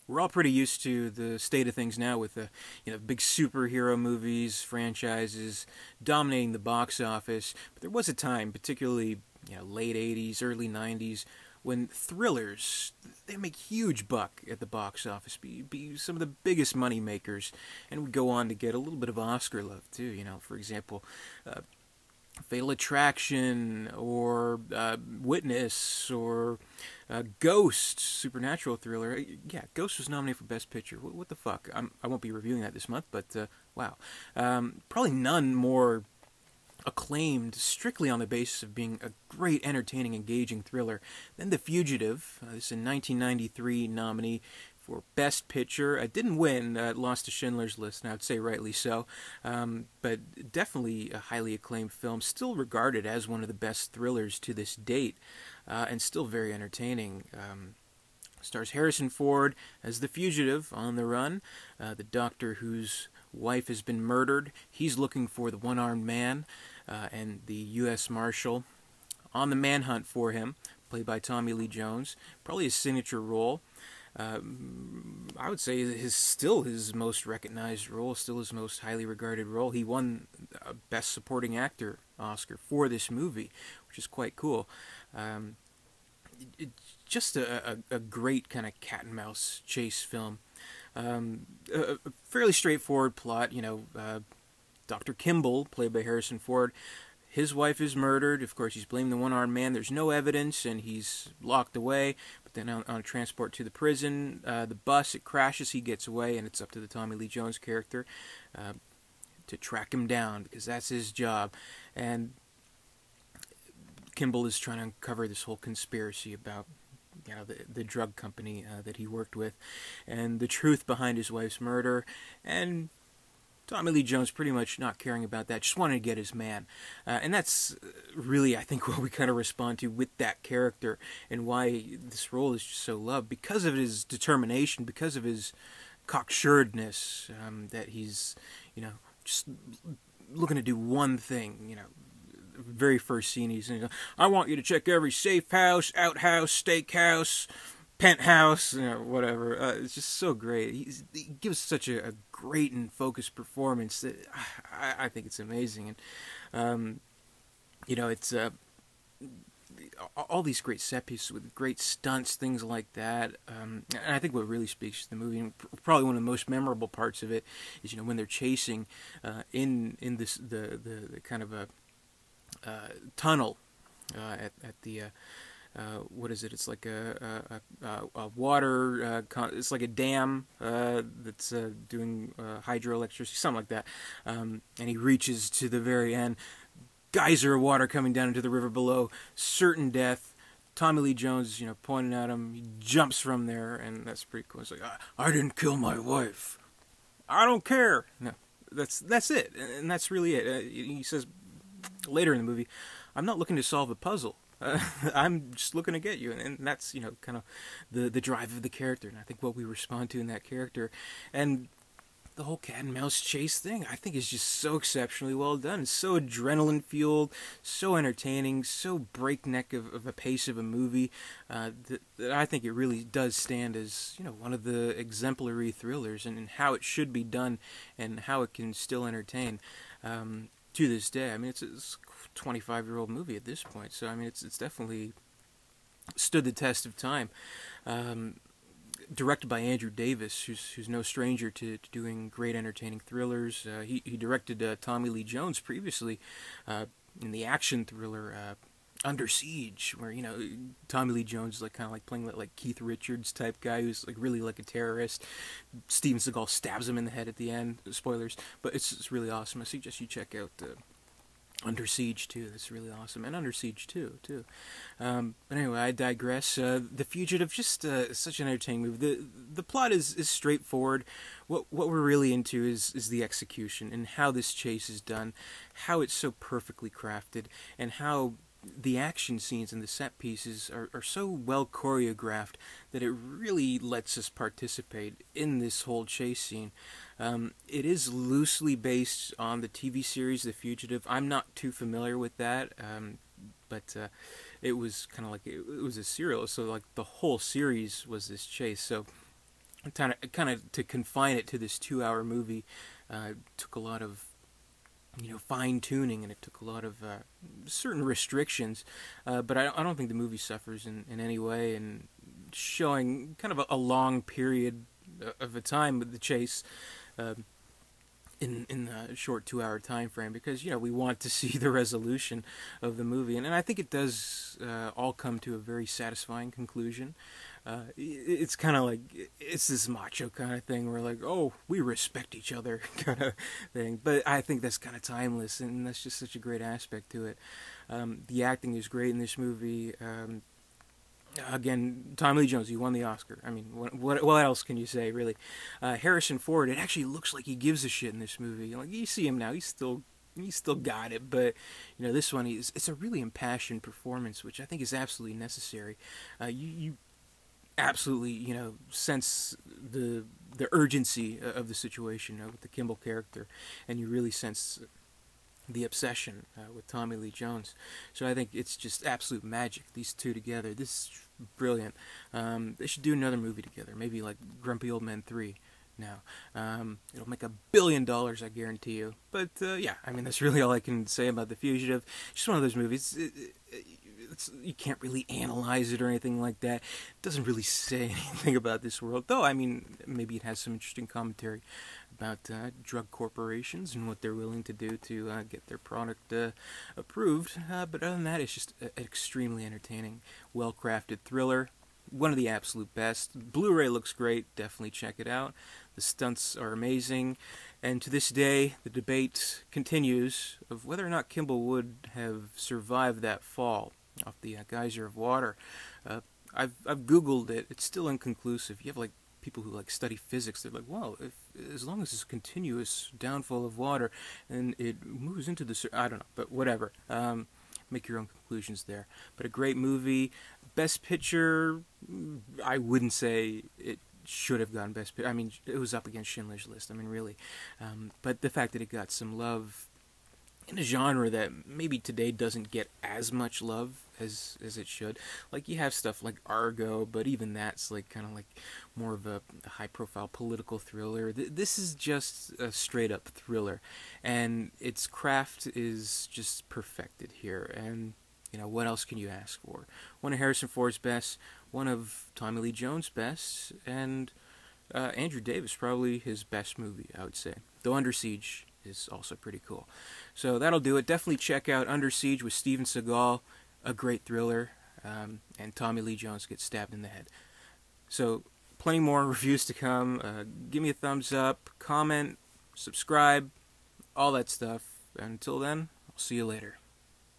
we're all pretty used to the state of things now with the big superhero movies, franchises dominating the box office. But there was a time, particularly late '80s, early '90s, when thrillers they make huge buck at the box office, be some of the biggest money makers, and would go on to get a little bit of Oscar love too. For example, Fatal Attraction or Witness or Ghost, supernatural thriller. Yeah, Ghost was nominated for Best Picture. What the fuck? I won't be reviewing that this month, but wow. Probably none more acclaimed strictly on the basis of being a great, entertaining, engaging thriller than The Fugitive. This is a 1993 nominee for Best Picture. It didn't win, lost to Schindler's List, and I would say rightly so, but definitely a highly acclaimed film, still regarded as one of the best thrillers to this date, and still very entertaining. Stars Harrison Ford as the fugitive on the run, the doctor whose wife has been murdered. He's looking for the one-armed man, and the U.S. Marshal on the manhunt for him, played by Tommy Lee Jones. Probably his signature role. I would say still his most recognized role, still his most highly regarded role. He won a Best Supporting Actor Oscar for this movie, which is quite cool. Just a great kind of cat and mouse chase film. A fairly straightforward plot. Dr. Kimball, played by Harrison Ford, his wife is murdered. Of course, he's blaming the one-armed man. There's no evidence, and he's locked away. But then on a transport to the prison, the bus, it crashes, he gets away, and it's up to the Tommy Lee Jones character to track him down, because that's his job. And Kimball is trying to uncover this whole conspiracy about the drug company that he worked with, and the truth behind his wife's murder, and Tommy Lee Jones pretty much not caring about that, just wanting to get his man. And that's really, I think, what we kind of respond to with that character, and why this role is just so loved, because of his determination, because of his cocksuredness, that he's, just looking to do one thing, very first scene, he's saying, I want you to check every safe house, outhouse, steakhouse, penthouse, whatever. It's just so great. He gives such a great and focused performance that I think it's amazing. And, it's all these great set pieces with great stunts, things like that. And I think what really speaks to the movie, and probably one of the most memorable parts of it, is when they're chasing in this the kind of a tunnel at the what is it? It's like a water. It's like a dam that's doing hydroelectricity, something like that. And he reaches to the very end. Geyser of water coming down into the river below. Certain death. Tommy Lee Jones, pointing at him. He jumps from there, and that's pretty cool. It's like, I didn't kill my wife. I don't care. No, that's it, and that's really it. He says later in the movie, I'm not looking to solve a puzzle. I'm just looking to get you, and that's kind of the drive of the character, and I think what we respond to in that character, and the whole cat and mouse chase thing, I think is just so exceptionally well done. It's so adrenaline fueled, so entertaining, so breakneck of a pace of a movie, that I think it really does stand as one of the exemplary thrillers, and how it should be done, and how it can still entertain. To this day, I mean, it's a 25-year-old movie at this point, so I mean, it's definitely stood the test of time. Directed by Andrew Davis, who's no stranger to doing great, entertaining thrillers. He directed Tommy Lee Jones previously in the action thriller Under Siege, where Tommy Lee Jones is kind of playing like Keith Richards type guy who's really like a terrorist. Steven Seagal stabs him in the head at the end. Spoilers, but it's really awesome. I suggest you check out Under Siege too. That's really awesome, and Under Siege 2 too. But anyway, I digress. The Fugitive, just such an entertaining movie. The plot is straightforward. What we're really into is the execution, and how this chase is done, how it's so perfectly crafted, and how the action scenes and the set pieces are so well choreographed that it really lets us participate in this whole chase scene. It is loosely based on the TV series The Fugitive. I'm not too familiar with that, but it was kind of like it was a serial, so the whole series was this chase. So kind of to confine it to this 2-hour movie took a lot of fine tuning, and it took a lot of certain restrictions, but I don't think the movie suffers in any way, and showing kind of a long period of a time with the chase in a short 2-hour time frame, because we want to see the resolution of the movie, and I think it does all come to a very satisfying conclusion. It's kind of like, it's this macho kind of thing where like, oh, we respect each other kind of thing, but I think that's kind of timeless, and that's just such a great aspect to it. The acting is great in this movie. Again, Tommy Lee Jones, he won the Oscar. I mean, what else can you say, really? Harrison Ford, it actually looks like he gives a shit in this movie. Like, you see him now, he's still got it, but this one, it's a really impassioned performance, which I think is absolutely necessary. You absolutely, sense the urgency of the situation with the Kimball character, and you really sense the obsession with Tommy Lee Jones. So I think it's just absolute magic, these two together. This is brilliant. They should do another movie together, maybe like Grumpy Old Men 3 now. It'll make $1 billion, I guarantee you. But yeah, I mean, that's really all I can say about The Fugitive. Just one of those movies. You can't really analyze it or anything like that. It doesn't really say anything about this world, though. I mean, maybe it has some interesting commentary about drug corporations and what they're willing to do to get their product approved. But other than that, it's just an extremely entertaining, well-crafted thriller. One of the absolute best. Blu-ray looks great. Definitely check it out. The stunts are amazing. And to this day, the debate continues of whether or not Kimball would have survived that fall off the geyser of water. I've Googled it. It's still inconclusive. You have like people who like study physics. They're like, well, as long as it's a continuous downfall of water and it moves into the I don't know, but whatever. Make your own conclusions there. But a great movie. Best Picture, I wouldn't say it should have gotten Best Picture. I mean, it was up against Schindler's List. I mean, really. But the fact that it got some love in a genre that maybe today doesn't get as much love as it should. Like, you have stuff like Argo, but even that's like kind of like more of a high-profile political thriller. This is just a straight-up thriller, and its craft is just perfected here. And what else can you ask for? One of Harrison Ford's best, one of Tommy Lee Jones' best, and Andrew Davis probably his best movie, I would say. Though Under Siege is also pretty cool. So that'll do it. Definitely check out Under Siege with Steven Seagal, a great thriller, and Tommy Lee Jones gets stabbed in the head. So plenty more reviews to come. Give me a thumbs up, comment, subscribe, all that stuff. Until then, I'll see you later.